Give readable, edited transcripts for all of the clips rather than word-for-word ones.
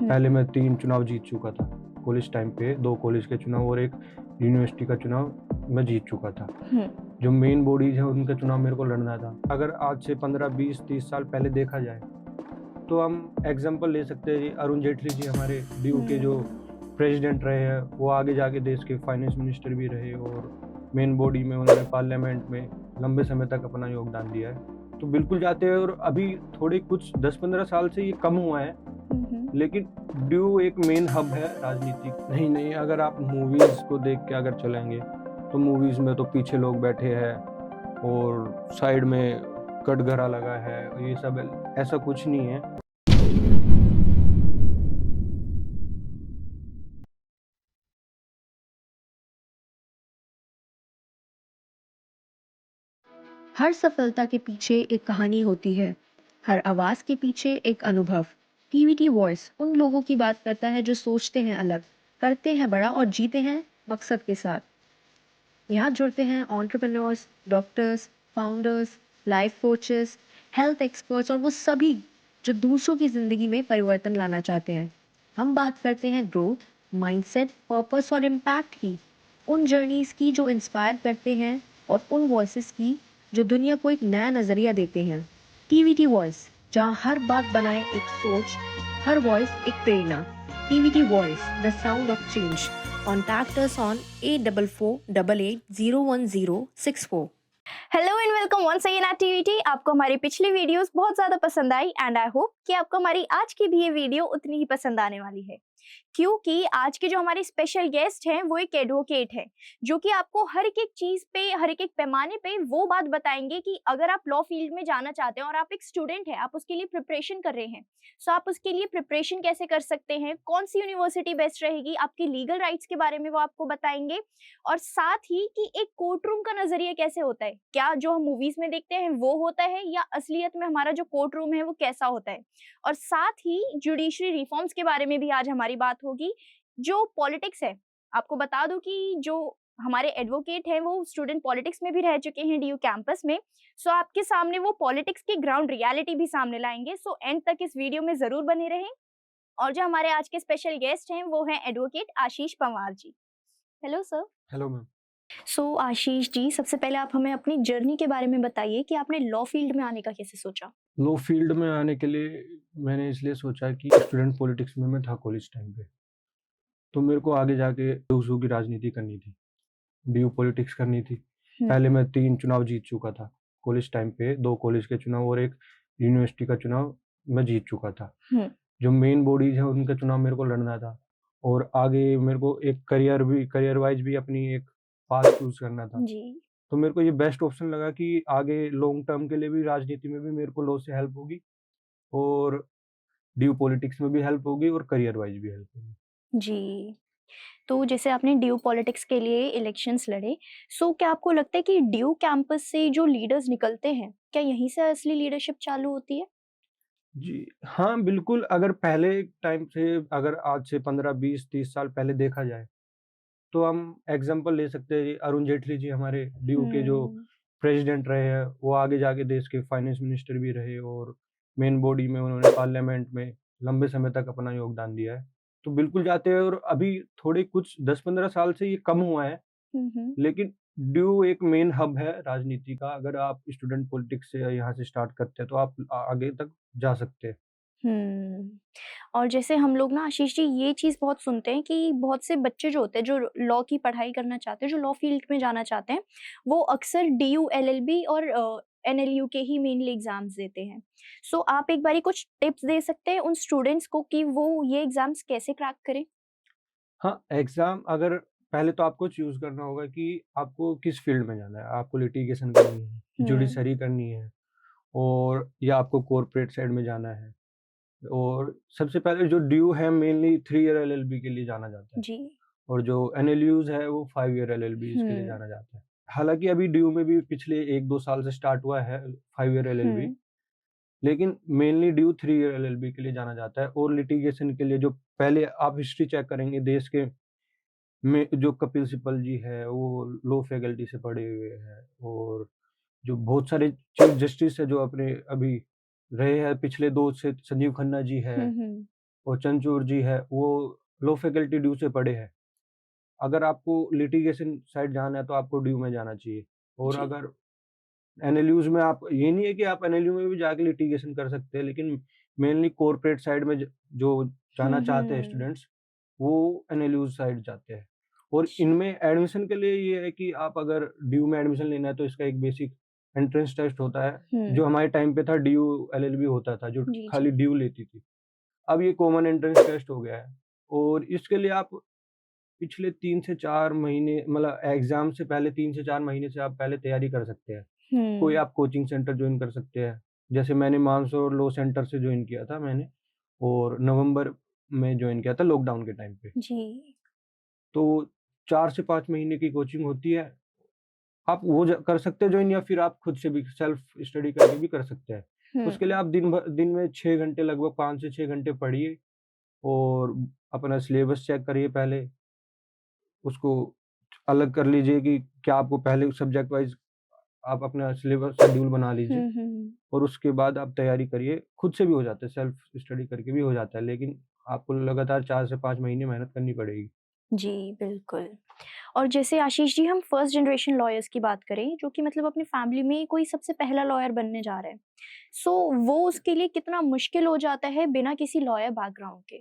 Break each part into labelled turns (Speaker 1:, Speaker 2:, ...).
Speaker 1: पहले मैं 3 चुनाव जीत चुका था। कॉलेज टाइम पे 2 कॉलेज के चुनाव और 1 यूनिवर्सिटी का चुनाव मैं जीत चुका था।
Speaker 2: हुँ,
Speaker 1: जो मेन बॉडीज़ हैं उनका चुनाव मेरे को लड़ना था। अगर आज से 15, 20, 30 साल पहले देखा जाए, तो हम एग्ज़ाम्पल ले सकते हैं जी, अरुण जेटली जी हमारे डीयू के जो प्रेज़िडेंट रहे हैं, वो आगे जाके देश के फाइनेंस मिनिस्टर भी रहे और मेन बॉडी में उन्होंने पार्लियामेंट में लंबे समय तक अपना योगदान दिया है। तो बिल्कुल जाते हैं और अभी थोड़े कुछ 10-15 साल से ये कम हुआ है, लेकिन ड्यू एक मेन हब है राजनीति। नहीं, अगर आप मूवीज़ को देख के अगर चलेंगे, तो मूवीज़ में तो पीछे लोग बैठे हैं और साइड में कटघरा लगा है, ये सब ऐसा कुछ नहीं है।
Speaker 3: हर सफलता के पीछे एक कहानी होती है। हर आवाज के पीछे एक अनुभव। टीवीटी वॉइस उन लोगों की बात करता है जो सोचते हैं अलग, करते हैं बड़ा और जीते हैं मकसद के साथ। यहाँ जुड़ते हैं entrepreneurs, doctors, founders, life coaches, health experts और वो सभी जो दूसरों की जिंदगी में परिवर्तन लाना चाहते हैं। हम बात करते हैं ग्रोथ, माइंडसेट, पर्पस और इम्पैक्ट की, उन जर्नीज की जो इंस्पायर करते हैं और उन वॉइसेस की जो दुनिया को एक नया नजरिया देते हैं। टीवीटी वॉइस, जहाँ हर बात बनाए एक सोच, हर वॉइस एक प्रेरणा। TVT voice, the sound of change. Contact us on 8448801064.
Speaker 2: Hello and welcome once again at TVT. आपको हमारी पिछली वीडियोस बहुत ज़्यादा पसंद आई एंड आई होप कि आपको हमारी आज की भी ये वीडियो उतनी ही पसंद आने वाली है, क्योंकि आज के जो हमारे स्पेशल गेस्ट हैं वो एक एडवोकेट है जो कि आपको हर एक चीज़ पे, हर एक पैमाने पे वो बात बताएंगे कि अगर आप लॉ फील्ड में जाना चाहते हैं और आप एक स्टूडेंट हैं, आप उसके लिए प्रिपरेशन कर रहे हैं, सो आप उसके लिए प्रिपरेशन कैसे कर सकते हैं, कौन सी यूनिवर्सिटी बेस्ट रहेगी, आपके लीगल राइट्स के बारे में वो आपको बताएंगे और साथ ही कि एक कोर्ट रूम का नजरिया कैसे होता है, क्या जो हम मूवीज में देखते हैं वो होता है या असलियत में हमारा जो कोर्ट रूम है वो कैसा होता है, और साथ ही जुडिशरी रिफॉर्म्स के बारे में भी आज हमारी बात होगी। जो पॉलिटिक्स है, आपको बता दूं कि जो हमारे एडवोकेट हैं वो स्टूडेंट पॉलिटिक्स में भी रह चुके हैं डीयू कैंपस में, सो आपके सामने वो पॉलिटिक्स की ग्राउंड रियलिटी भी सामने लाएंगे। सो एंड तक इस वीडियो में जरूर बने रहें। और जो हमारे आज के स्पेशल गेस्ट हैं वो हैं advocate Ashish Panwar ji. Hello sir.
Speaker 1: Hello ma'am.
Speaker 2: So Ashish ji, सबसे पहले आप हमें अपनी जर्नी के बारे में बताइए कि आपने लॉ फील्ड में आने का कैसे सोचा?
Speaker 1: लॉ फील्ड में आने के लिए मैंने इसलिए सोचा कि स्टूडेंट पॉलिटिक्स में मैं था कॉलेज टाइम पे, तो मेरे को आगे जाके दूसरों की राजनीति करनी थी, डीयू पॉलिटिक्स करनी थी।
Speaker 2: हुँ,
Speaker 1: पहले मैं 3 चुनाव जीत चुका था। कॉलेज टाइम पे 2 कॉलेज के चुनाव और 1 यूनिवर्सिटी का चुनाव मैं जीत चुका था।
Speaker 2: हुँ,
Speaker 1: जो मेन बॉडीज़ हैं उनका चुनाव मेरे को लड़ना था और आगे मेरे को एक करियर वाइज़ भी अपनी एक पाथ चूज़ करना था।
Speaker 2: जी।
Speaker 1: तो मेरे को ये बेस्ट ऑप्शन लगा कि आगे लॉन्ग टर्म के लिए भी राजनीति में भी मेरे को लॉ से हेल्प होगी और ड्यू पॉलिटिक्स में भी हेल्प होगी और करियर वाइज़ भी हेल्प होगी।
Speaker 2: जी। तो जैसे आपने ड्यू पॉलिटिक्स के लिए इलेक्शंस लड़े, सो क्या आपको लगता है कि ड्यू कैंपस से जो लीडर्स निकलते हैं, क्या यहीं से असली लीडरशिप चालू होती है?
Speaker 1: जी, हाँ, बिल्कुल अगर पहले टाइम से अगर आज से 15, 20, 30 साल पहले देखा जाए, तो हम एग्ज़ाम्पल ले सकते हैं जी, अरुण जेटली जी हमारे ड्यू के जो
Speaker 2: हुँ,
Speaker 1: प्रेज़िडेंट रहे हैं, वो आगे जाके देश के फाइनेंस मिनिस्टर भी रहे और मेन बॉडी में उन्होंने पार्लियामेंट में लंबे समय तक अपना योगदान दिया है। तो बिल्कुल जाते हैं और अभी थोड़े कुछ 10-15 साल से ये कम हुआ है,
Speaker 2: हुँ, हुँ।
Speaker 1: लेकिन ड्यू एक मेन हब है राजनीति का। अगर आप स्टूडेंट पॉलिटिक्स से यहाँ से स्टार्ट करते हैं, तो आप आगे तक जा सकते हैं।
Speaker 2: हुँ। और जैसे हम लोग ना आशीष जी ये चीज़ बहुत सुनते हैं कि बहुत से बच्चे जो होते हैं, जो लॉ की पढ़ाई करना चाहते हैं, जो लॉ फील्ड में जाना चाहते हैं, वो अक्सर डीयू, एलएलबी और एनएलयू के ही मेनली एग्ज़ाम्स देते हैं। सो आप एक बारी कुछ टिप्स दे सकते हैं उन स्टूडेंट्स को कि वो ये एग्ज़ाम्स कैसे क्रैक करें?
Speaker 1: हाँ, एग्ज़ाम अगर पहले तो आपको चूज़ करना होगा कि आपको किस फ़ील्ड में जाना है। आपको लिटिगेशन करनी है,
Speaker 2: हुँ,
Speaker 1: जुडिशरी करनी है और या आपको कॉर्पोरेट साइड में जाना है। और सबसे पहले जो ड्यू है मेनली 3 ईयर एलएलबी के लिए जाना जाता है
Speaker 2: जी।
Speaker 1: और जो एनएलयूज़ है वो 5 ईयर एलएलबीज़ के लिए
Speaker 2: हुँ,
Speaker 1: जाना जाता है। हालाँकि अभी ड्यू में भी पिछले 1-2 साल से स्टार्ट हुआ है 5 ईयर एलएलबी,
Speaker 2: हुँ,
Speaker 1: लेकिन मेनली ड्यू 3 ईयर एलएलबी के लिए जाना जाता है और लिटिगेशन के लिए जो पहले आप हिस्ट्री चेक करेंगे देश के में जो कपिल सिब्बल जी है, वो लॉ फैकल्टी से पढ़े हुए हैं और जो बहुत सारे चीफ जस्टिस है जो अपने अभी रहे हैं पिछले 2 से संजीव खन्ना जी
Speaker 2: हुँ,
Speaker 1: हैं,
Speaker 2: हुँ।
Speaker 1: और चंचूर जी है, वो लो फैकल्टी ड्यू से पढ़े हैं। अगर आपको लिटिगेशन साइड जाना है तो आपको ड्यू में जाना चाहिए। और
Speaker 2: जी।
Speaker 1: अगर एनएलयूज़ में आप, ये नहीं है कि आप एनएलयू में भी जाके लिटिगेशन कर सकते हैं, लेकिन मेनली कॉर्पोरेट साइड में जो जाना चाहते हैं
Speaker 2: हम्म।
Speaker 1: स्टूडेंट्स, वो एनएलयूज़ साइड जाते हैं। और इनमें एडमिशन के लिए ये है कि आप अगर ड्यू में एडमिशन लेना है तो इसका एक बेसिक एंट्रेंस टेस्ट होता है, जो
Speaker 2: हम्म।
Speaker 1: हमारे टाइम पे था ड्यू एलएलबी होता था, जो
Speaker 2: जी जी।
Speaker 1: खाली ड्यू लेती थी। अब ये कॉमन एंट्रेंस टेस्ट हो गया है, और इसके लिए आप पिछले 3 से 4 महीने, मतलब एग्ज़ाम से पहले 3 से 4 महीने से आप पहले तैयारी कर सकते हैं। कोई
Speaker 2: हम्म।
Speaker 1: आप कोचिंग सेंटर जॉइन कर सकते हैं। जैसे मैंने मानसौर लॉ सेंटर से जॉइन किया था मैंने, और नवंबर में जॉइन किया था लॉकडाउन के टाइम पे।
Speaker 2: जी।
Speaker 1: तो 4 से 5 महीने की कोचिंग होती है। आप वो ज कर सकते हैं जॉइन, या फिर आप खुद से भी सेल्फ स्टडी करके भी कर सकते हैं। उसके लिए
Speaker 2: हम्म।
Speaker 1: आप दिन में 6 घंटे, लगभग 5 से 6 घंटे पढ़िए, और अपना सिलेबस चेक करिए पहले। उसको अलग कर लीजिए कि क्या आपको पहले सब्जेक्ट वाइज़ आप अपना सिलेबस शेड्यूल बना लीजिए।
Speaker 2: हम्म।
Speaker 1: और उसके बाद आप तैयारी करिए। खुद से भी हो जाता है, सेल्फ स्टडी करके भी हो जाता है, लेकिन आपको लगातार 4 से 5 महीने मेहनत करनी पड़ेगी।
Speaker 2: जी बिल्कुल। और जैसे आशीष जी, हम फर्स्ट जनरेशन लॉयर्स की बात करें जो कि मतलब अपनी फैमिली में कोई सबसे पहला लॉयर बनने जा रहा है, सो वो उसके लिए कितना मुश्किल हो जाता है बिना किसी लॉयर बैकग्राउंड के?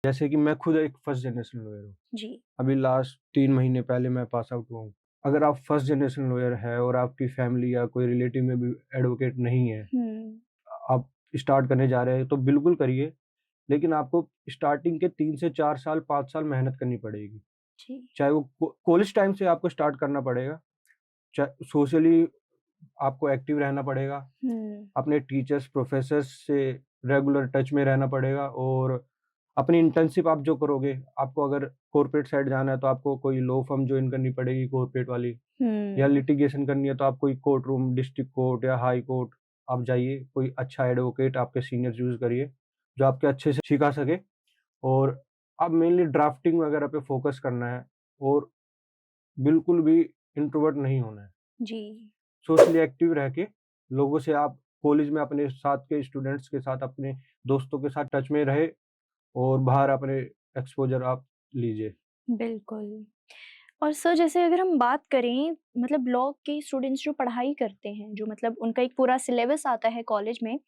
Speaker 1: जैसे कि मैं खुद एक फर्स्ट जनरेशन लॉयर हूँ।
Speaker 2: जी।
Speaker 1: अभी लास्ट 3 महीने पहले मैं पास आउट हुआ हूँ। अगर आप फर्स्ट जनरेशन लॉयर है और आपकी फैमिली या कोई रिलेटिव में भी एडवोकेट नहीं है,
Speaker 2: हम्म।
Speaker 1: आप स्टार्ट करने जा रहे हैं तो बिल्कुल करिए, लेकिन आपको स्टार्टिंग के 3 से 4 साल, 5 साल मेहनत करनी पड़ेगी।
Speaker 2: जी।
Speaker 1: चाहे वो कॉलेज टाइम से आपको स्टार्ट करना पड़ेगा, चाहे सोशली आपको एक्टिव रहना पड़ेगा,
Speaker 2: हम्म।
Speaker 1: अपने टीचर्स, प्रोफ़ेसर्स से रेगुलर टच में रहना पड़ेगा। और अपनी इंटर्नशिप आप जो करोगे, आपको अगर कॉर्पोरेट साइड जाना है तो आपको कोई लॉ फ़र्म जॉइन करनी पड़ेगी कॉर्पोरेट वाली, या
Speaker 2: हम्म।
Speaker 1: लिटिगेशन करनी है तो आप कोई कोर्ट रूम, डिस्ट्रिक्ट कोर्ट या हाई कोर्ट आप जाइए, कोई अच्छा एडवोकेट आपके सीनियर चूज़ करिए, जो आपके अच्छे से सिखा सके। और आप मेनली ड्राफ्टिंग वगैरह पे फ़ोकस करना है, और बिल्कुल भी इंट्रोवर्ट नहीं होना है।
Speaker 2: जी।
Speaker 1: सोशली एक्टिव रह के लोगों से आप कॉलेज में अपने साथ के स्टूडेंट्स के साथ, अपने दोस्तों के साथ टच में रहे, और बाहर अपने एक्सपोज़र आप लीजिए।
Speaker 2: बिल्कुल। और सर जैसे अगर हम बात करें मतलब लॉ के स्टूडेंट्स जो पढ़ाई करते हैं, जो मतलब उनका एक पूरा सिलेबस आता है कॉलेज में,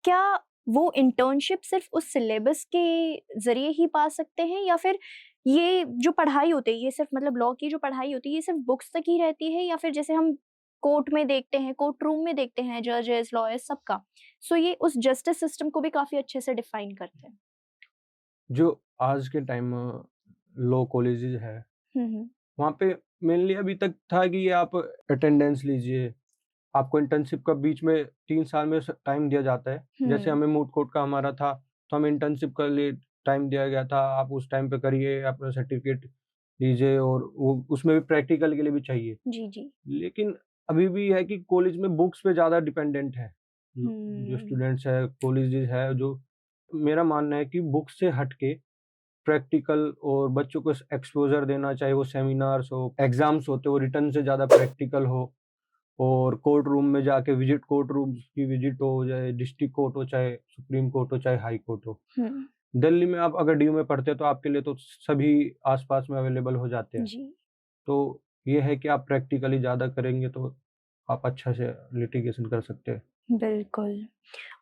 Speaker 2: क्या वो इंटर्नशिप सिर्फ उस सिलेबस के ज़रिए ही पा सकते हैं, या फिर ये जो पढ़ाई होती है, ये सिर्फ मतलब लॉ की जो पढ़ाई होती है, ये सिर्फ बुक्स तक ही रहती है, या फिर जैसे हम कोर्ट में देखते हैं, कोर्ट रूम में देखते हैं जजेस, लॉयर्स सबका, सो ये उस जस्टिस सिस्टम को भी काफ़ी अच्छे से डिफाइन करते हैं?
Speaker 1: जो आज के टाइम लॉ कॉलेजेस है,
Speaker 2: हुँ, हुँ।
Speaker 1: वहाँ पे मेनली अभी तक था कि ये आप अटेंडेंस लीजिए, आपको इंटर्नशिप का बीच में 3 साल में स टाइम दिया जाता है। जैसे
Speaker 2: हुँ।
Speaker 1: हमें मूट कोर्ट का हमारा था, तो हमें इंटर्नशिप के लिए टाइम दिया गया था। आप उस टाइम पे करिए, अपना सर्टिफ़िकेट लीजिए, और वो उसमें भी प्रैक्टिकल के लिए भी चाहिए।
Speaker 2: जी, जी।
Speaker 1: लेकिन अभी भी है कि कॉलेज में बुक्स पे ज़्यादा डिपेंडेंट है। जो
Speaker 2: हुँ।
Speaker 1: स्टूडेंट्स हैं, कॉलेजेस है जो, मेरा मानना है कि बुक से हट के प्रैक्टिकल और बच्चों को एक्सपोज़र देना, चाहे वो सेमिनार्स हो, एग्ज़ाम्स होते हो, रिटन से ज़्यादा प्रैक्टिकल हो। और कोर्ट रूम में जाके कोर्ट रूम्स की विज़िट हो, चाहे डिस्ट्रिक्ट कोर्ट हो, चाहे सुप्रीम कोर्ट हो, चाहे हाई कोर्ट हो।
Speaker 2: हुँ।
Speaker 1: दिल्ली में आप अगर डीयू में पढ़ते हो तो आपके लिए तो सभी आस-पास में अवेलेबल हो जाते हैं।
Speaker 2: जी।
Speaker 1: तो ये है कि आप प्रैक्टिकली ज़्यादा करेंगे तो आप अच्छा से लिटिगेशन कर सकते हैं।
Speaker 2: बिल्कुल।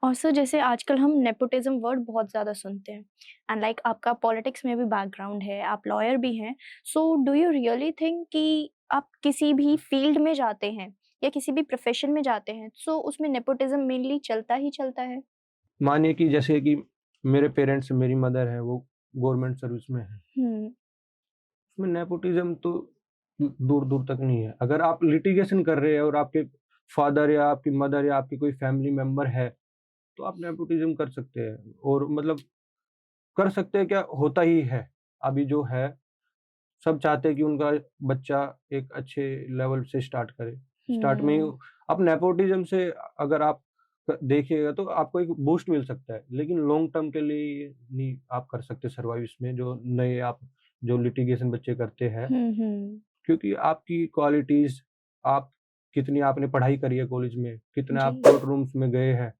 Speaker 2: और सर जैसे आजकल हम नेपोटिज़्म वर्ड बहुत ज़्यादा सुनते हैं, एंड लाइक आपका पॉलिटिक्स में भी बैकग्राउंड है, आप लॉयर भी हैं, so do you really think कि आप किसी भी फील्ड में जाते हैं या किसी भी प्रोफ़ेशन में जाते हैं, सो उसमें नेपोटिज़्म मेनली चलता ही चलता है?
Speaker 1: मानिए कि जैसे कि मेरे पेरेंट्स, मेरी मदर है, वो गवर्नमेंट सर्विस में है।
Speaker 2: हुँ।
Speaker 1: उसमें नेपोटिज़्म तो दूर-दूर तक नहीं है। अगर आप लिटिगेशन कर रहे हैं और आपके फादर या आपकी मदर या आपकी कोई फैमिली मेंबर है, तो आप नेपोटिज़्म कर सकते हैं, और मतलब कर सकते हैं क्या, होता ही है। अभी जो है, सब चाहते हैं कि उनका बच्चा एक अच्छे लेवल से स्टार्ट करे। स्टार्ट में ही
Speaker 2: हुँ।
Speaker 1: अब नेपोटिज़्म से अगर आप देखिएगा तो आपको एक बूस्ट मिल सकता है, लेकिन लॉन्ग टर्म के लिए ये नहीं आप कर सकते सर्वाइव इसमें, जो नए आप जो लिटिगेशन बच्चे करते हैं।
Speaker 2: हुँ, हुँ।
Speaker 1: क्योंकि आपकी क्वालिटीज़, आप कितनी आपने पढ़ाई करी है कॉलेज में, कितना
Speaker 2: जी।
Speaker 1: आप कोर्ट रूम्स में गए हैं,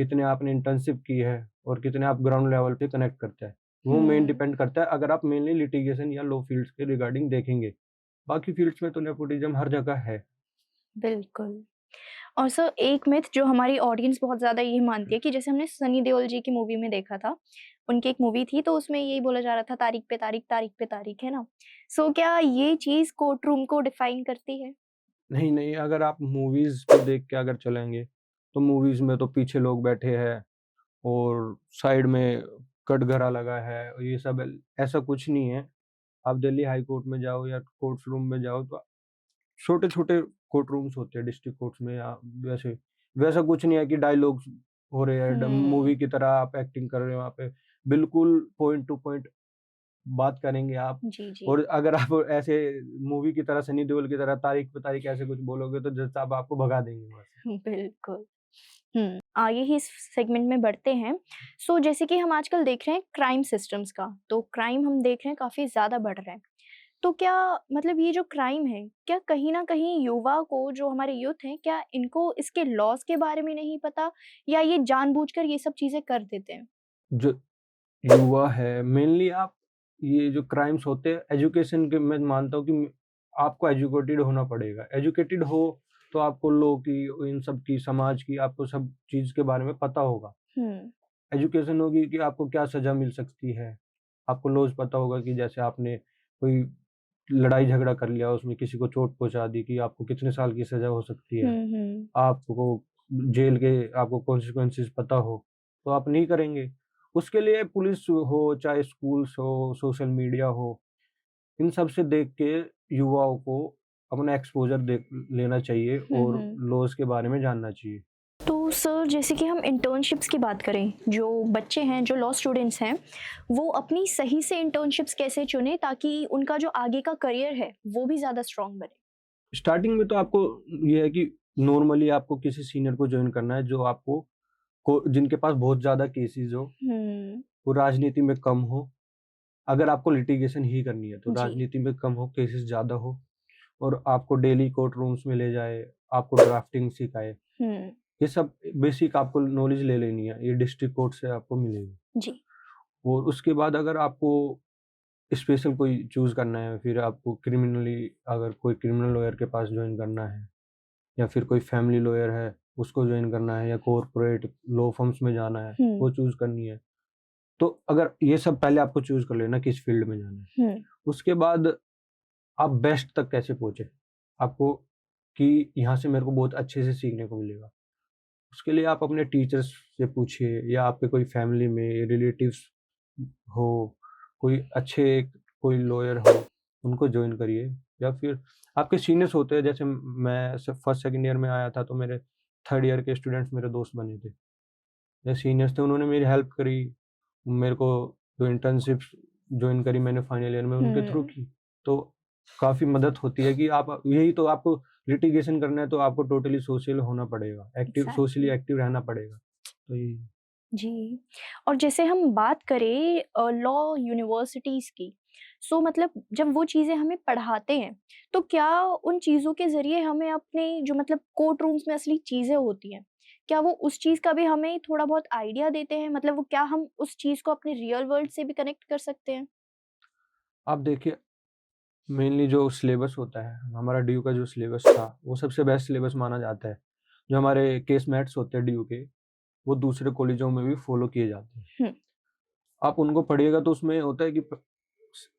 Speaker 1: कितने आपने इंटर्नशिप की है और कितने आप ग्राउंड लेवल पे कनेक्ट करते हैं। वो मेन डिपेंड करता है अगर आप मेनली लिटिगेशन या लॉ फील्ड्स के रिगार्डिंग देखेंगे। बाकी फील्ड्स में तो नेपोटिज़्म हर जगह है।
Speaker 2: बिल्कुल। और सर एक मिथ जो हमारी ऑडियंस बहुत ज़्यादा ये मानती है कि जैसे हमने सनी देओल जी की मूवी में देखा था, उनकी एक मूवी थी तो उसमें यही बोला जा रहा था तारीख पे तारीख, तारीख पे तारीख, है ना? सो क्या ये चीज़ कोर्ट रूम को डिफाइन करती है?
Speaker 1: नहीं, नहीं, अगर आप मूवीज़ को देख के अगर चलेंगे, तो मूवीज़ में तो पीछे लोग बैठे हैं और साइड में कटघरा लगा है और ये सब ऐसा कुछ नहीं है। आप दिल्ली हाई कोर्ट में जाओ या कोर्ट्स रूम में जाओ तो छोटे-छोटे कोर्ट रूम्स होते हैं डिस्ट्रिक्ट कोर्ट्स में या वैसे वैसा कुछ नहीं है कि डायलॉग्स हो रहे हैं मूवी
Speaker 2: हुँ।
Speaker 1: की तरह आप एक्टिंग कर रहे हो वहाँ पे। बिल्कुल पॉइंट टू पॉइंट बात करेंगे आप
Speaker 2: जी, जी।
Speaker 1: और अगर आप ऐसे मूवी की तरह सनी देओल की तरह तारीख पे तारीख ऐसे कुछ बोलोगे तो जज साहब आपको भगा देंगे वहाँ से।
Speaker 2: बिल्कुल। आगे ही इस सेगमेंट में बढ़ते हैं। सो जैसे कि हम आजकल देख रहे हैं क्राइम सिस्टम्स का, तो क्राइम हम देख रहे हैं काफ़ी ज़्यादा बढ़ रहा है। तो क्या मतलब ये जो क्राइम है, क्या कहीं न कहीं युवा को जो हमारे यूथ हैं, क्या इनको इसके लॉज़ के बारे में नहीं पता या ये जानबूझकर ये सब चीज़ें कर देते हैं?
Speaker 1: जो युवा है मेनली आप ये जो क्राइम्स होते हैं एजुकेशन के मैं मानता हूँ कि आपको एजुकेटेड होना पड़ेगा। एजुकेटेड हो तो आपको लॉ की इन सब की समाज की आपको सब चीज़ के बारे में पता होगा।
Speaker 2: हुँ,
Speaker 1: एजुकेशन होगी कि आपको क्या सज़ा मिल सकती है। आपको लॉज़ पता होगा कि जैसे आपने कोई लड़ाई झगड़ा कर लिया उसमें किसी को चोट पहुँचा दी कि आपको कितने साल की सज़ा हो सकती है।
Speaker 2: हुँ, हुँ।
Speaker 1: आपको जेल के आपको कॉन्सिक्वेंसेस पता हो, तो आप नहीं करेंगे। उसके लिए पुलिस हो, चाहे स्कूल्स हो, सोशल मीडिया हो, इन सब से देख के युवाओं को अपना एक्सपोज़र देख लेना चाहिए
Speaker 2: हुँ,
Speaker 1: और
Speaker 2: हुँ।
Speaker 1: लॉज़ के बारे में जानना चाहिए।
Speaker 2: तो सर जैसे कि हम इंटर्नशिप्स की बात करें, जो बच्चे हैं, जो लॉ स्टूडेंट्स हैं, वो अपनी सही से इंटर्नशिप्स कैसे चुनें ताकि उनका जो आगे का करियर है, वो भी ज़्यादा स्ट्रॉन्ग बने?
Speaker 1: स्टार्टिंग में तो आपको ये है कि नॉर्मली आपको किसी सीनियर को जॉइन करना है जो आपको को जिनके पास बहुत ज़्यादा केसेज़ हो,
Speaker 2: हुँ,
Speaker 1: वो राजनीति में कम हो। अगर आपको लिटिगेशन ही करनी है, तो
Speaker 2: जी।
Speaker 1: राजनीति में कम हो, केसेज़ ज़्यादा हो और आपको डेली कोर्ट रूम्स में ले जाए, आपको ड्राफ्टिंग सिखाए।
Speaker 2: हुँ,
Speaker 1: ये सब बेसिक आपको नॉलेज ले लेनी है, ये डिस्ट्रिक्ट कोर्ट से आपको मिलेगी।
Speaker 2: जी।
Speaker 1: और उसके बाद अगर आपको स्पेशल कोई चूज़ करना है, फिर आपको क्रिमिनली अगर कोई क्रिमिनल लॉयर के पास जॉइन करना है या फिर कोई फैमिली लॉयर है, उसको जॉइन करना है या कॉर्पोरेट लॉ फर्म्स में जाना है,
Speaker 2: हुँ,
Speaker 1: वो चूज़ करनी है। तो अगर ये सब पहले आपको चूज़ कर लेना किस फ़ील्ड में जाना है।
Speaker 2: हुँ,
Speaker 1: उसके बाद आप बेस्ट तक कैसे पहुँचे? आपको कि यहाँ से मेरे को बहुत अच्छे से सीखने को मिलेगा। उसके लिए आप अपने टीचर्स से पूछिए या आपके कोई फैमिली में रिलेटिव्स हो, कोई अच्छे कोई लॉयर हो, उनको जॉइन करिए या फिर आपके सीनियर्स होते हैं जैसे मैं स फर्स्ट सेकंड ईयर में आया था तो मेरे थर्ड ईयर के स्टूडेंट्स मेरे दोस्त बने थे। या सीनियर्स थे उन्होंने मेरी हेल्प करी, मेरे को जो इंटर्नशिप्स जॉइन करी मैंने फाइनल ईयर में उनके थ्रू
Speaker 2: हुँ,
Speaker 1: की। तो काफ़ी मदद होती है कि आप यही तो आपको लिटिगेशन करना है तो आपको टोटली सोशल होना पड़ेगा, एक्टिव सोशली
Speaker 2: एग्ज़ैक्टली।
Speaker 1: एक्टिव रहना पड़ेगा। तो यही
Speaker 2: जी। और जैसे हम बात करें लॉ यूनिवर्सिटीज़ की, सो मतलब जब वो चीज़ें हमें पढ़ाते हैं, तो क्या उन चीज़ों के ज़रिए हमें अपने जो मतलब कोर्ट रूम्स में असली चीज़ें होती हैं, क्या वो उस चीज़ का भी हमें थोड़ा बहुत आइडिया देते हैं? मतलब वो क्या हम उस चीज़ को अपने रियल वर्ल्ड से भी कनेक्ट कर सकते हैं?
Speaker 1: आप देखिए मेनली जो सिलेबस होता है, हमारा डीयू का जो सिलेबस था, वो सबसे बेस्ट सिलेबस माना जाता है। जो हमारे केस मैट्स होते हैं डीयू के, वो दूसरे कॉलेजों में भी फॉलो किए जाते हैं।
Speaker 2: हुँ,
Speaker 1: आप उनको पढ़िएगा तो उसमें होता है कि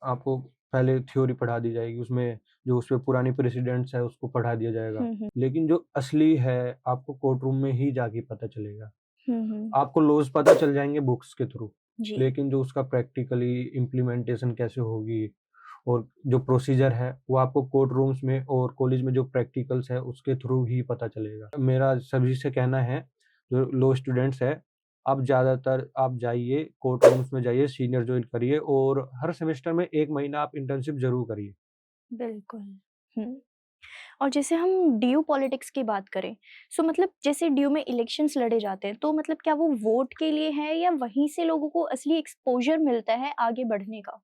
Speaker 1: आपको पहले थ्योरी पढ़ा दी जाएगी, उसमें जो उसपे पुरानी प्रेसिडेंट्स है उसको पढ़ा दिया जाएगा।
Speaker 2: हुँ, हुँ,
Speaker 1: लेकिन जो असली है, आपको कोर्ट रूम में ही जाके पता चलेगा।
Speaker 2: हुँ, हुँ।
Speaker 1: आपको लॉज़ पता चल जाएँगे बुक्स के थ्रू,
Speaker 2: जी,
Speaker 1: लेकिन जो उसका प्रैक्टिकली इम्प्लीमेंटेशन कैसे होगी और जो प्रोसीजर है, वो आपको कोर्ट रूम्स में और कॉलेज में जो प्रैक्टिकल्स है, उसके थ्रू ही पता चलेगा। मेरा सभी से कहना है, जो लॉ स्टूडेंट्स हैं, आप ज़्यादातर आप जाइए, कोर्ट रूम्स में जाइए, सीनियर जॉइन करिए और हर सेमेस्टर में 1 महीना आप इंटर्नशिप ज़रूर करिए।
Speaker 2: बिल्कुल। हुँ। और जैसे हम ड्यू पॉलिटिक्स की बात करें, सो मतलब जैसे ड्यू में इलेक्शंस लड़े जाते हैं, तो मतलब क्या वो वोट के लिए है या वहीं से लोगों को असली एक्सपोज़र मिलता है आगे बढ़ने का?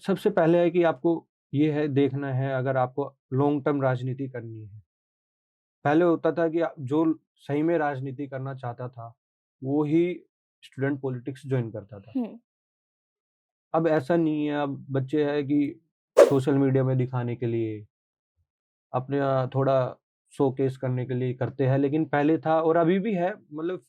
Speaker 1: सबसे पहले है कि आपको ये है देखना है अगर आपको लॉन्ग टर्म राजनीति करनी है। पहले होता था कि जो सही में राजनीति करना चाहता था, वो ही स्टूडेंट पॉलिटिक्स ज्वाइन करता था।
Speaker 2: हम्म,
Speaker 1: अब ऐसा नहीं है, अब बच्चे हैं कि सोशल मीडिया में दिखाने के लिए, अपने थोड़ा शोकेस करने के लिए करते हैं, लेकिन पहले था और अभी भी है, मतलब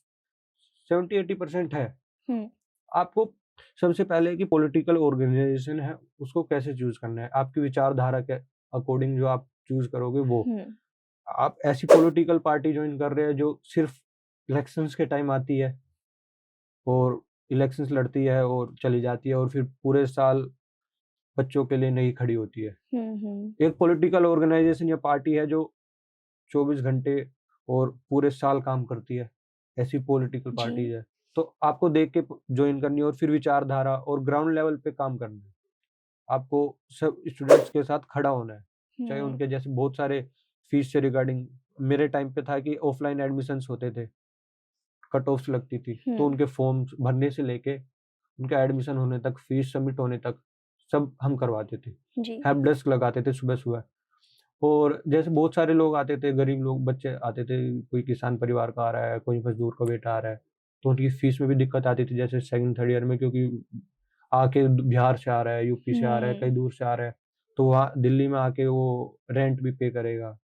Speaker 1: 70-80% है।
Speaker 2: हम्म,
Speaker 1: आपको सबसे पहले कि पॉलिटिकल ऑर्गेनाइजेशन है, उसको कैसे चूज़ करना है, आपकी विचारधारा के अकॉर्डिंग जो आप चूज़ करोगे वो।
Speaker 2: हम्म,
Speaker 1: आप ऐसी पॉलिटिकल पार्टी जॉइन कर रहे हैं जो सिर्फ़ इलेक्शंस के टाइम आती है और इलेक्शंस लड़ती है और चली जाती है और फिर पूरे साल बच्चों के लिए नहीं खड़ी होती है।
Speaker 2: हम्म,
Speaker 1: एक पॉलिटिकल ऑर्गेनाइजेशन या पार्टी है जो 24 घंटे और पूरे साल काम करती है, ऐसी पॉलिटिकल
Speaker 2: जी,
Speaker 1: पार्टीज़ है। तो आपको देख के प जॉइन करनी है और फिर विचारधारा और ग्राउंड लेवल पे काम करना है। आपको सब स्टूडेंट्स के साथ खड़ा होना है, चाहे
Speaker 2: हम्म,
Speaker 1: उनके जैसे बहुत सारे फीस से रिगार्डिंग मेरे टाइम पे था कि ऑफलाइन एडमिशन्स होते थे, कट ऑफ्स लगती थी, तो
Speaker 2: हम्म,
Speaker 1: उनके फॉर्म्स भरने से लेके उनका एडमिशन होने तक, फीस सबमिट होने तक, सब हम करवाते थे।
Speaker 2: जी,
Speaker 1: हेल्प डेस्क लगाते थे सुबह-सुबह। और जैसे बहुत सारे लोग आते थे, गरीब लोग बच्चे आते थे, कोई किसान परिवार का आ रहा है, कोई मज़दूर का बेटा आ रहा है, तो उनकी फीस में भी दिक्कत आती थी जैसे सेकंड, थर्ड ईयर में, क्योंकि आके बिहार से आ रहा है, यूपी से आ रहा है, कहीं
Speaker 2: हम्म,
Speaker 1: दूर से आ रहा है, तो वहाँ दिल्ली में आके वो रेंट भी पे करेगा,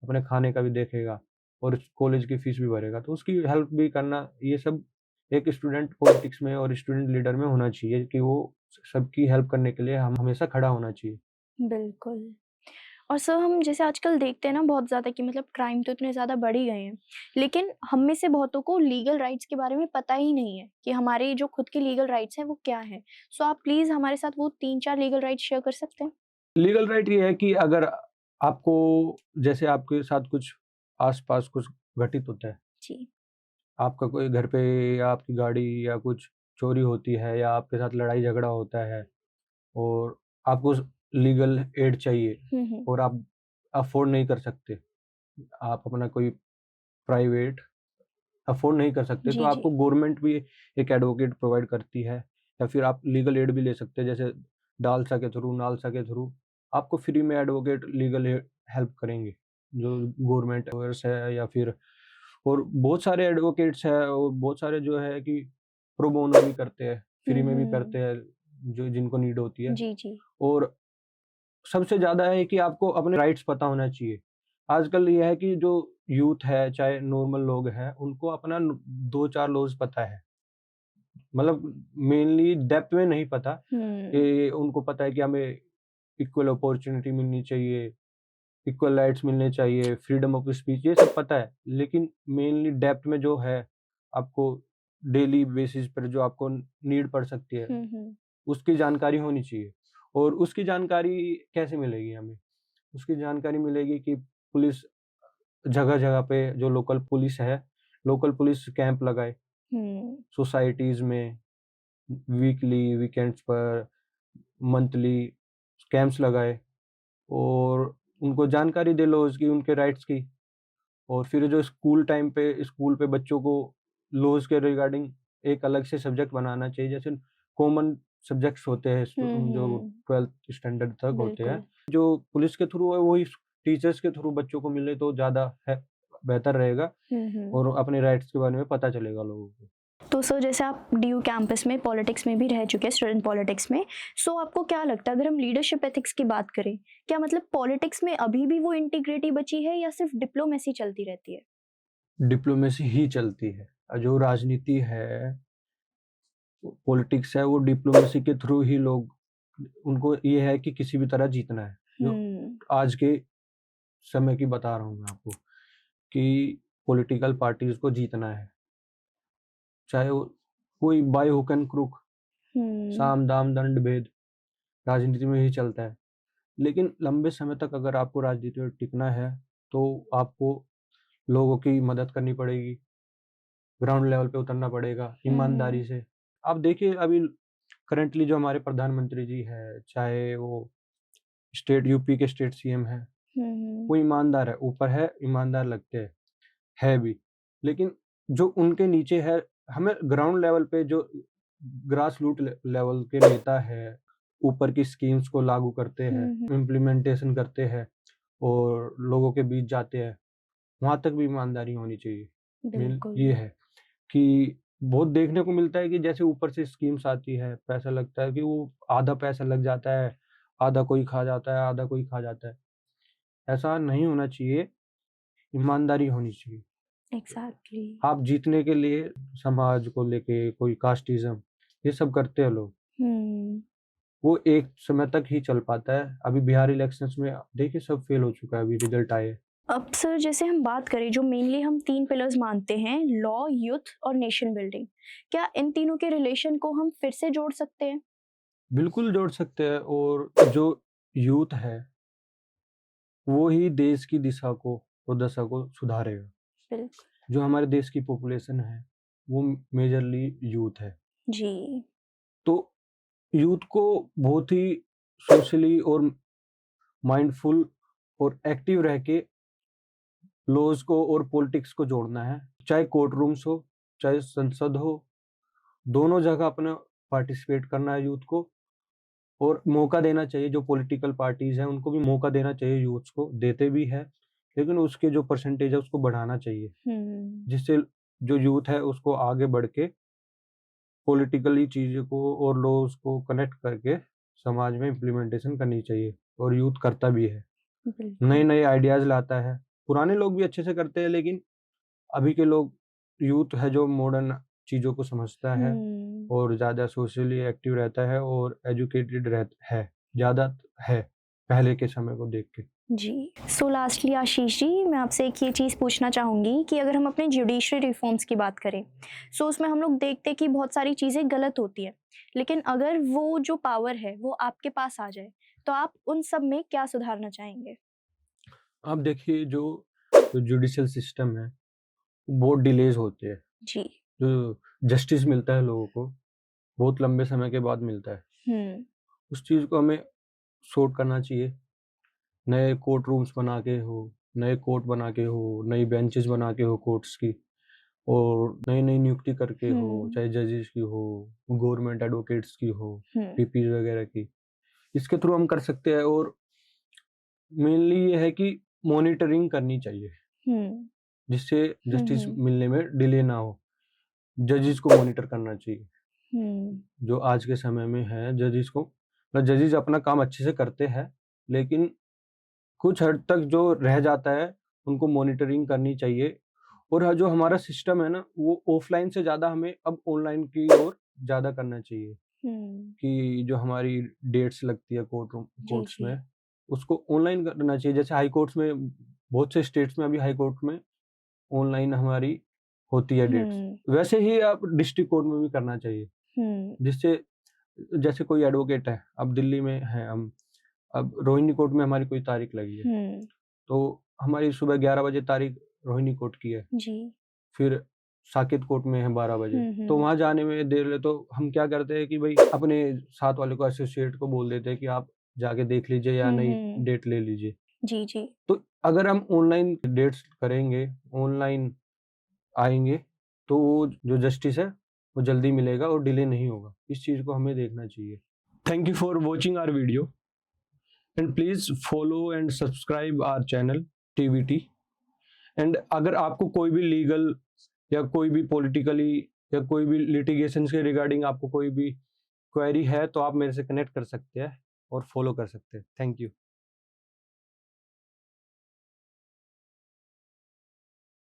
Speaker 1: अपने खाने का भी देखेगा और कॉलेज की फीस भी भरेगा, तो उसकी हेल्प भी करना, ये सब एक स्टूडेंट पॉलिटिक्स में और स्टूडेंट लीडर में होना चाहिए कि वो सबकी हेल्प करने के लिए हम हमेशा खड़ा होना चाहिए।
Speaker 2: बिल्कुल। और सर हम जैसे आजकल देखते हैं ना बहुत ज़्यादा कि मतलब क्राइम तो इतने ज़्यादा बढ़ ही गए हैं, लेकिन हम में से बहुतों को लीगल राइट्स के बारे में पता ही नहीं है कि हमारे जो खुद के लीगल राइट्स हैं वो क्या हैं। सो आप प्लीज़ हमारे साथ वो 3-4 लीगल राइट्स शेयर कर सकते हैं?
Speaker 1: लीगल राइट ये है कि अगर आपको, जैसे आपके साथ कुछ आस-पास कुछ घटित होता है,
Speaker 2: जी।
Speaker 1: आपका कोई घर पे या आपकी गाड़ी या कुछ चोरी होती है या आपके साथ लड़ाई झगड़ा होता है और आपको लीगल एड चाहिए
Speaker 2: हुँ, हुँ।
Speaker 1: और आप अफ़ोर्ड नहीं कर सकते, आप अपना कोई प्राइवेट अफ़ोर्ड नहीं कर सकते, तो
Speaker 2: जी, जी।
Speaker 1: आपको गवर्नमेंट भी एक एडवोकेट प्रोवाइड करती है या फिर आप लीगल एड भी ले सकते हैं, जैसे डालसा के थ्रू, नालसा के थ्रू आपको फ्री में एडवोकेट लीगल हेल्प करेंगे, जो गवर्नमेंट लॉयर्स है या फिर और बहुत सारे एडवोकेट्स हैं और बहुत सारे जो है कि प्रो बोनो भी करते हैं,
Speaker 2: हुँ,
Speaker 1: फ्री में भी
Speaker 2: हुँ।
Speaker 1: करते हैं, जो जिनको नीड होती है।
Speaker 2: जी, जी।
Speaker 1: और सबसे ज़्यादा है कि आपको अपने राइट्स पता होना चाहिए। आजकल ये है कि जो यूथ है, चाहे नॉर्मल लोग हैं, उनको अपना न 2-4 लॉज़ पता है। मतलब मेनली डेप्थ में नहीं पता
Speaker 2: हुँ,
Speaker 1: कि उनको पता है कि हमें इक्वल अपॉर्च्युनिटी मिलनी चाहिए, इक्वल राइट्स मिलने चाहिए, फ्रीडम ऑफ स्पीच, ये सब पता है। लेकिन मेनली डेप्थ में जो है, आपको डेली बेसिस पर जो आपको नीड पड़ सकती है,
Speaker 2: हुँ, हुँ।
Speaker 1: उसकी जानकारी होनी चाहिए। और उसकी जानकारी कैसे मिलेगी हमें? उसकी जानकारी मिलेगी कि पुलिस जगह-जगह पे जो लोकल पुलिस कैंप लगाए,
Speaker 2: हुँ,
Speaker 1: सोसाइटीज़ में, वीकली, वीकेंड्स पर, मंथली कैंप्स लगाए और उनको जानकारी दे लॉज़ की, उनके राइट्स की। और फिर जो स्कूल पे बच्चों को लॉज़ के रिगार्डिंग एक अलग से सब्जेक्ट बनाना चाहिए। जैसे कॉमन सब्जेक्ट्स होते हैं
Speaker 2: हुँ,
Speaker 1: जो
Speaker 2: हुँ।
Speaker 1: 12th स्टैंडर्ड तक होते हैं।
Speaker 2: बिल्कुल।
Speaker 1: जो पुलिस के थ्रू है वही टीचर्स के थ्रू बच्चों को मिले तो ज़्यादा है बेहतर रहेगा
Speaker 2: हुँ, हुँ।
Speaker 1: और अपने राइट्स के बारे में पता चलेगा लोगों को।
Speaker 2: तो सर जैसे आप डीयू कैंपस में पॉलिटिक्स में भी रह चुके हैं, स्टूडेंट पॉलिटिक्स में, सो आपको क्या लगता है अगर हम लीडरशिप एथिक्स की बात करें, क्या मतलब पॉलिटिक्स में अभी भी वो इंटीग्रिटी बची है या सिर्फ डिप्लोमेसी चलती रहती है?
Speaker 1: डिप्लोमेसी ही चलती है। जो राजनीति है, पॉलिटिक्स है, वो डिप्लोमेसी के थ्रू ही लोग, उनको ये है कि किसी भी तरह जीतना है। जो
Speaker 2: हुँ,
Speaker 1: आज के समय की बता रहा हूँ मैं आपको कि पॉलिटिकल पार्टीज़ को जीतना है। चाहे वो कोई बाय हुक एंड क्रुक,
Speaker 2: हुँ,
Speaker 1: साम, दाम, दंड, भेद राजनीति में ही चलता है। लेकिन लंबे समय तक अगर आपको राजनीति में टिकना है, तो आपको लोगों की मदद करनी पड़ेगी, ग्राउंड लेवल पे उतरना पड़ेगा,
Speaker 2: हुँ,
Speaker 1: ईमानदारी
Speaker 2: हुँ,
Speaker 1: से। आप देखिए अभी करंटली जो हमारे प्रधानमंत्री जी हैं, चाहे वो स्टेट यूपी के स्टेट सीएम हैं,
Speaker 2: हुँ,
Speaker 1: वो ईमानदार है, ऊपर है ईमानदार लगते हैं, है भी। लेकिन जो उनके नीचे है, हमें ग्राउंड लेवल पे जो ग्रास रूट लेवल के नेता हैं, ऊपर की स्कीम्स को लागू करते हैं,
Speaker 2: हुँ, हुँ,
Speaker 1: इम्प्लीमेंटेशन करते हैं और लोगों के बीच जाते हैं, वहाँ तक भी ईमानदारी होनी चाहिए। मेन
Speaker 2: बिल्कुल।
Speaker 1: ये है कि बहुत देखने को मिलता है कि जैसे ऊपर से स्कीम्स आती है, पैसा लगता है कि वो आधा पैसा लग जाता है, आधा कोई खा जाता है, आधा कोई खा जाता है। ऐसा नहीं होना चाहिए, ईमानदारी होनी चाहिए।
Speaker 2: एग्जैक्टली।
Speaker 1: आप जीतने के लिए समाज को लेके कोई कास्टिज़्म ये सब करते हैं लोग,
Speaker 2: हम्म।
Speaker 1: वो एक समय तक ही चल पाता है। अभी बिहार इलेक्शंस में देखिए सब फेल हो चुका है, अभी रिजल्ट आए।
Speaker 2: अब सर जैसे हम बात करें, जो मेनली हम 3 पिलर्स मानते हैं, लॉ, यूथ और नेशन बिल्डिंग, क्या इन तीनों के रिलेशन को हम फिर से जोड़ सकते हैं?
Speaker 1: बिल्कुल जोड़ सकते हैं, और जो यूथ है, वो ही देश की दिशा को और दशा को सुधारेगा।
Speaker 2: बिल्कुल।
Speaker 1: जो हमारे देश की पॉपुलेशन है, वो मेजरली यूथ है।
Speaker 2: जी।
Speaker 1: तो यूथ को बहुत ही सोशली और माइंडफुल और एक्टिव रह के लॉज़ को और पॉलिटिक्स को जोड़ना है। चाहे कोर्ट रूम्स हो, चाहे संसद हो, दोनों जगह अपना पार्टिसिपेट करना है यूथ को, और मौका देना चाहिए। जो पॉलिटिकल पार्टीज़ हैं, उनको भी मौका देना चाहिए यूथ्स को, देते भी हैं, लेकिन उसके जो परसेंटेज है उसको बढ़ाना चाहिए। जिससे जो यूथ है उसको आगे बढ़ के पॉलिटिकली चीज़ों को और लॉज़ को कनेक्ट करके समाज में इम्प्लीमेंटेशन करनी चाहिए, और यूथ करता भी है।
Speaker 2: बिल्कुल।
Speaker 1: नए-नए आइडियाज़ लाता है। पुराने लोग भी अच्छे से करते हैं, लेकिन अभी के लोग यूथ है जो मॉडर्न चीज़ों को समझता है और ज़्यादा सोशली एक्टिव रहता है और एजुकेटेड है, ज़्यादा है पहले के समय को देख के।
Speaker 2: जी। सो लास्टली आशीष जी, मैं आपसे एक ये चीज़ पूछना चाहूँगी कि अगर हम अपने जुडिशरी रिफॉर्म्स की बात करें, सो उसमें हम लोग देखते हैं कि बहुत सारी चीज़ें गलत होती हैं, लेकिन अगर वो जो पावर है वो आपके पास आ जाए, तो आप उन सब में क्या सुधारना चाहेंगे?
Speaker 1: आप देखिए जो जुडिशियल सिस्टम है, बहुत डिलेज़ होते हैं।
Speaker 2: जी।
Speaker 1: जो जस्टिस मिलता है लोगों को, बहुत लंबे समय के बाद मिलता है।
Speaker 2: हुँ।
Speaker 1: उस चीज़ को हमें सॉर्ट करना चाहिए। नए कोर्ट रूम्स बना के हो, नए कोर्ट बना के हो, नई बेंचेस बना के हो कोर्ट्स की, और नई-नई नियुक्ति करके हो,
Speaker 2: हुँ।
Speaker 1: चाहे जजेस की हो, गवर्नमेंट एडवोकेट्स की हो,
Speaker 2: हुँ।
Speaker 1: पीपीज़ वगैरह की। इसके थ्रू हम कर सकते हैं, और मेनली ये है कि मॉनिटरिंग करनी चाहिए,
Speaker 2: हुँ।
Speaker 1: जिससे
Speaker 2: हुँ,
Speaker 1: जस्टिस
Speaker 2: हुँ।
Speaker 1: मिलने में डिले ना हो। जजेस को मॉनिटर करना चाहिए।
Speaker 2: हुँ।
Speaker 1: जो आज के समय में है, जजेस को जजेस अपना काम अच्छे से करते हैं, लेकिन कुछ हद तक जो रह जाता है, उनको मॉनिटरिंग करनी चाहिए। और जो हमारा सिस्टम है ना, वो ऑफ़लाइन से ज़्यादा हमें अब ऑनलाइन की ओर ज़्यादा करना चाहिए,
Speaker 2: हुँ।
Speaker 1: कि जो हमारी डेट्स लगती है
Speaker 2: जी,
Speaker 1: कोर्ट्स
Speaker 2: जी।
Speaker 1: में, उसको ऑनलाइन करना चाहिए। जैसे हाई कोर्ट्स में, बहुत से स्टेट्स में अभी हाई कोर्ट में ऑनलाइन हमारी होती है डेट्स।
Speaker 2: हुँ।
Speaker 1: वैसे ही अब डिस्ट्रिक्ट कोर्ट में भी करना चाहिए,
Speaker 2: हुँ।
Speaker 1: जिससे जैसे कोई एडवोकेट है, अब दिल्ली में हैं हम, अब रोहिणी कोर्ट में हमारी कोई तारीख लगी है,
Speaker 2: हुँ।
Speaker 1: तो हमारी सुबह 11 बजे तारीख रोहिणी कोर्ट की है,
Speaker 2: जी।
Speaker 1: फिर साकेत कोर्ट में है 12 बजे,
Speaker 2: हुँ,
Speaker 1: तो
Speaker 2: हुँ।
Speaker 1: वहाँ जाने में देर ले, तो हम क्या करते हैं कि भई अपने साथ वाले को, एसोसिएट को बोल देते हैं कि आप जाके देख लीजिए या
Speaker 2: हुँ,
Speaker 1: नई
Speaker 2: हुँ।
Speaker 1: डेट ले लीजिए।
Speaker 2: जी, जी।
Speaker 1: तो अगर हम ऑनलाइन डेट्स करेंगे, ऑनलाइन आएँगे, तो वो जो जस्टिस है, वो जल्दी मिलेगा और डिले नहीं होगा। इस चीज़ को हमें देखना चाहिए। Thank you for watching our video, and please follow and subscribe our channel TVT. And अगर आपको कोई भी लीगल या कोई भी पॉलिटिकली या कोई भी लिटिगेशन के रिगार्डिंग आपको कोई भी क्वेरी है, तो आप मेरे से कनेक्ट कर सकते हैं और फॉलो कर सकते हैं। Thank you.